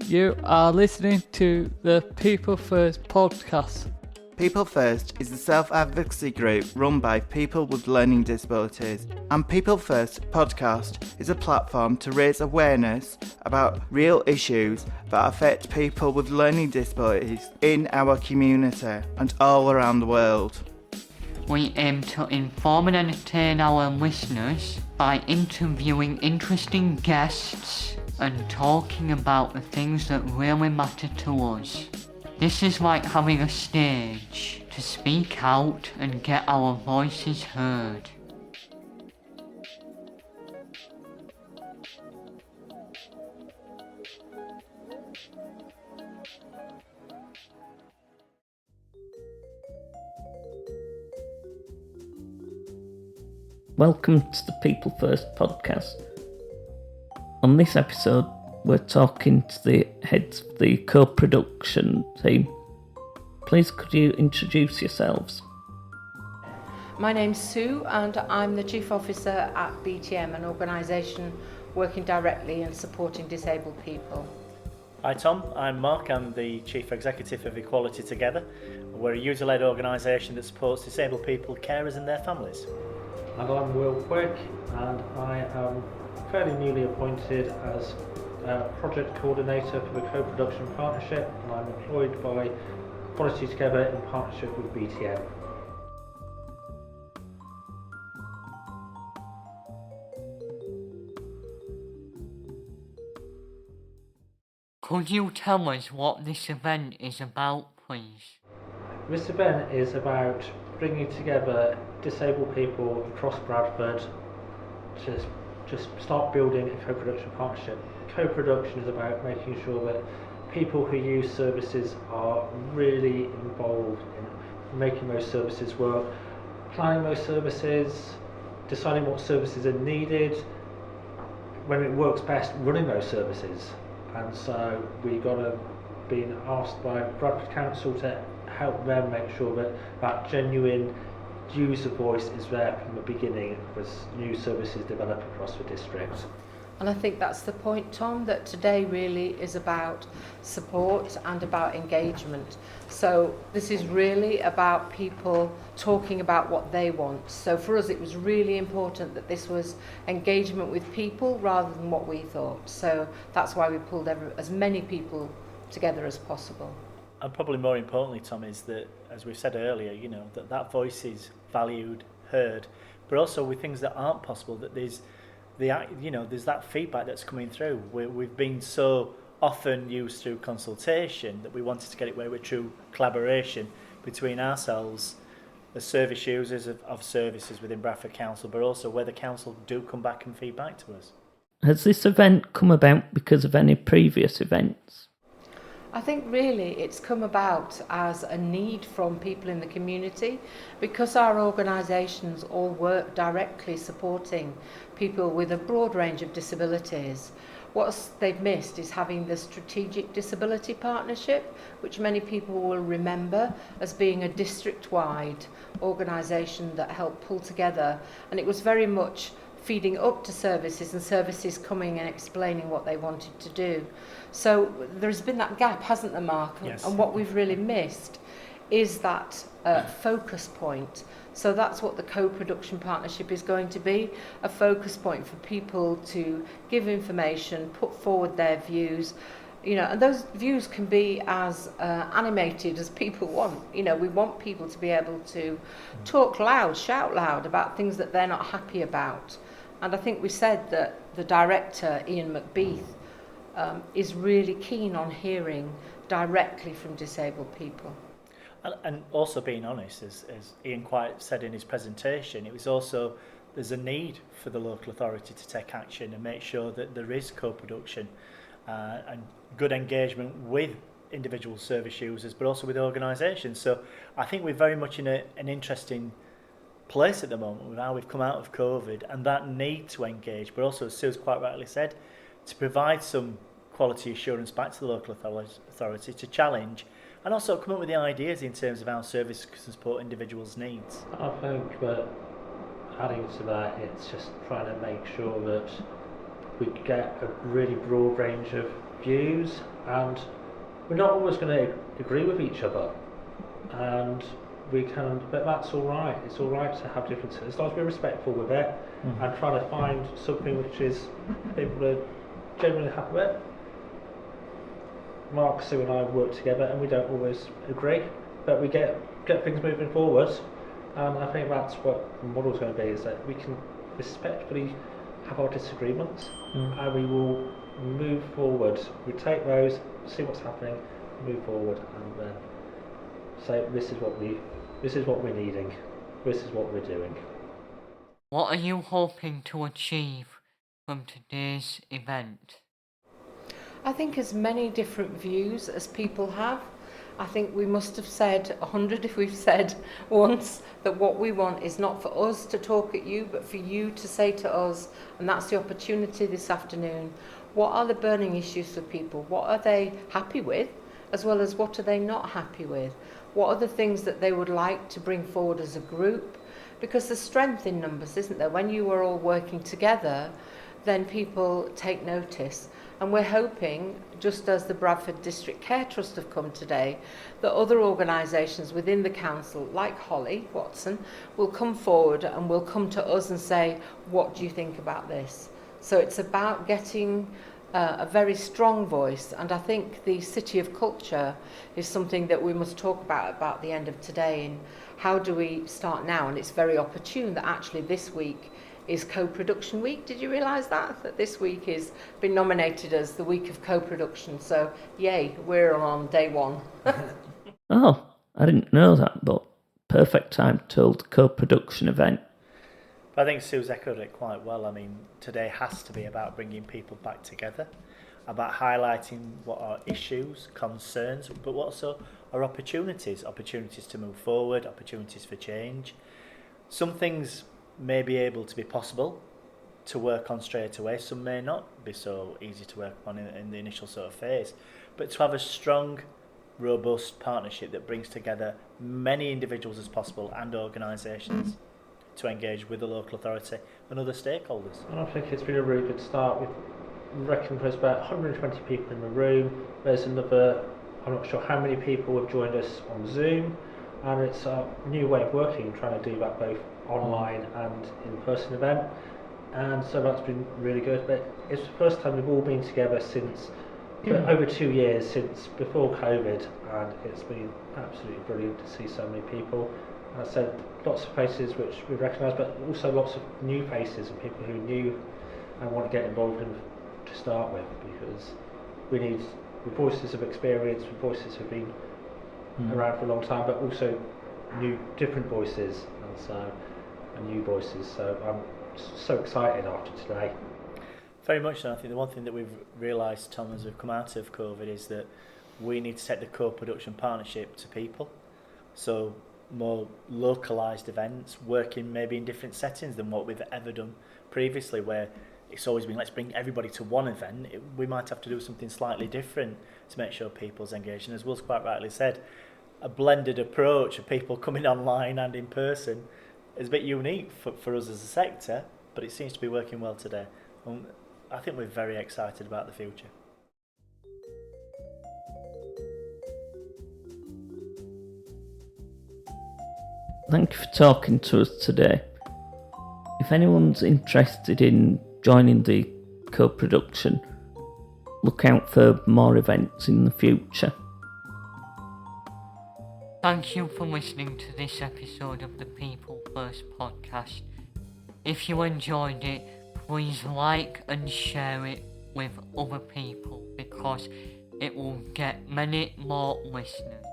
You are listening to the People First podcast. People First is a self-advocacy group run by people with learning disabilities, and People First podcast is a platform to raise awareness about real issues that affect people with learning disabilities in our community and all around the world. We aim to inform and entertain our listeners by interviewing interesting guests and talking about the things that really matter to us. This is like having a stage to speak out and get our voices heard. Welcome to the People First podcast. On this episode, we're talking to the heads of the co-production team. Please could you introduce yourselves? My name's Sue and I'm the Chief Officer at BTM, an organisation working directly and supporting disabled people. Hi Tom, I'm Mark, I'm the Chief Executive of Equality Together. We're a user-led organisation that supports disabled people, carers and their families. And I'm Will Quick, and I am fairly newly appointed as Project Coordinator for the Co-Production Partnership, and I'm employed by Equality Together in partnership with BTM. Could you tell us what this event is about, please? This event is about bringing together disabled people across Bradford to just start building a co-production partnership. Co-production is about making sure that people who use services are really involved in making those services work, planning those services, deciding what services are needed, when it works best, running those services. And so we got been asked by Bradford Council to help them make sure that that genuine user voice is there from the beginning as new services develop across the district. And I think that's the point, Tom, that today really is about support and about engagement. So this is really about people talking about what they want. So for us it was really important that this was engagement with people rather than what we thought. So that's why we pulled as many people together as possible. And probably more importantly, Tom, is that, as we've said earlier, that voice is valued, heard, but also with things that aren't possible, that there's that feedback that's coming through. We've been so often used through consultation that we wanted to get it where we're true collaboration between ourselves as service users of services within Bradford Council, but also where the council do come back and feedback to us. Has this event come about because of any previous events? I think really it's come about as a need from people in the community because our organisations all work directly supporting people with a broad range of disabilities. What they've missed is having the Strategic Disability Partnership, which many people will remember as being a district-wide organisation that helped pull together, and it was very much feeding up to services and services coming and explaining what they wanted to do. So there's been that gap, hasn't there, Mark? Yes. And what we've really missed is that focus point. So that's what the co-production partnership is going to be, a focus point for people to give information, put forward their views, and those views can be as animated as people want. We want people to be able to talk loud, shout loud about things that they're not happy about. And I think we said that the director, Ian McBeath, is really keen on hearing directly from disabled people. And also being honest, as Ian quite said in his presentation, it was also, there's a need for the local authority to take action and make sure that there is co-production and good engagement with individual service users, but also with organisations. So I think we're very much in an interesting place at the moment with how we've come out of COVID and that need to engage, but also, as Sue's quite rightly said, to provide some quality assurance back to the local authority to challenge and also come up with the ideas in terms of how service can support individuals' needs. I think that adding to that, it's just trying to make sure that we get a really broad range of views and we're not always going to agree with each other, and but that's all right. It's all right to have differences as long as we're respectful with it and try to find something which is people are generally happy with. Mark, Sue and I work together and we don't always agree, but we get things moving forward, and I think that's what the model's going to be, is that we can respectfully have our disagreements and we will move forward. We take those, see what's happening, move forward, and then say this is what we're needing, this is what we're doing. What are you hoping to achieve from today's event? I think as many different views as people have. I think we must have said 100 if we've said once that what we want is not for us to talk at you, but for you to say to us, and that's the opportunity this afternoon, what are the burning issues for people? What are they happy with, as well as what are they not happy with? What are the things that they would like to bring forward as a group? Because there's strength in numbers, isn't there? When you are all working together, then people take notice. And we're hoping, just as the Bradford District Care Trust have come today, that other organisations within the council, like Holly Watson, will come forward and will come to us and say, what do you think about this? So it's about getting a very strong voice, and I think the City of Culture is something that we must talk about the end of today, and how do we start now? And it's very opportune that actually this week is co-production week. Did you realise that this week has been nominated as the week of co-production? So yay, we're on day one. Oh, I didn't know that, but perfect time to hold a co-production event. I think Sue's echoed it quite well. I mean, today has to be about bringing people back together, about highlighting what are issues, concerns, but also are opportunities to move forward, opportunities for change. Some things may be able to be possible to work on straight away, some may not be so easy to work on in the initial sort of phase, but to have a strong, robust partnership that brings together many individuals as possible and organisations to engage with the local authority and other stakeholders. And I think it's been a really good start. We reckon there's about 120 people in the room. There's another, I'm not sure how many people have joined us on Zoom, and it's a new way of working, trying to do that both online and in-person event, and so that's been really good. But it's the first time we've all been together since over 2 years, since before COVID, and it's been absolutely brilliant to see so many people. And I said lots of faces which we recognise, but also lots of new faces and people who knew and want to get involved in to start with, because we need the voices of experience, the voices who've been around for a long time, but also different voices, and new voices. So I'm so excited after today. Very much so. I think the one thing that we've realised, Tom, as we've come out of COVID, is that we need to take the co-production partnership to people. So more localised events, working maybe in different settings than what we've ever done previously, where it's always been let's bring everybody to one event. We might have to do something slightly different to make sure people's engaged. And as Will's quite rightly said, a blended approach of people coming online and in person is a bit unique for us as a sector, but it seems to be working well today. And I think we're very excited about the future. Thank you for talking to us today. If anyone's interested in joining the co-production, look out for more events in the future. Thank you for listening to this episode of the People First podcast. If you enjoyed it, please like and share it with other people, because it will get many more listeners.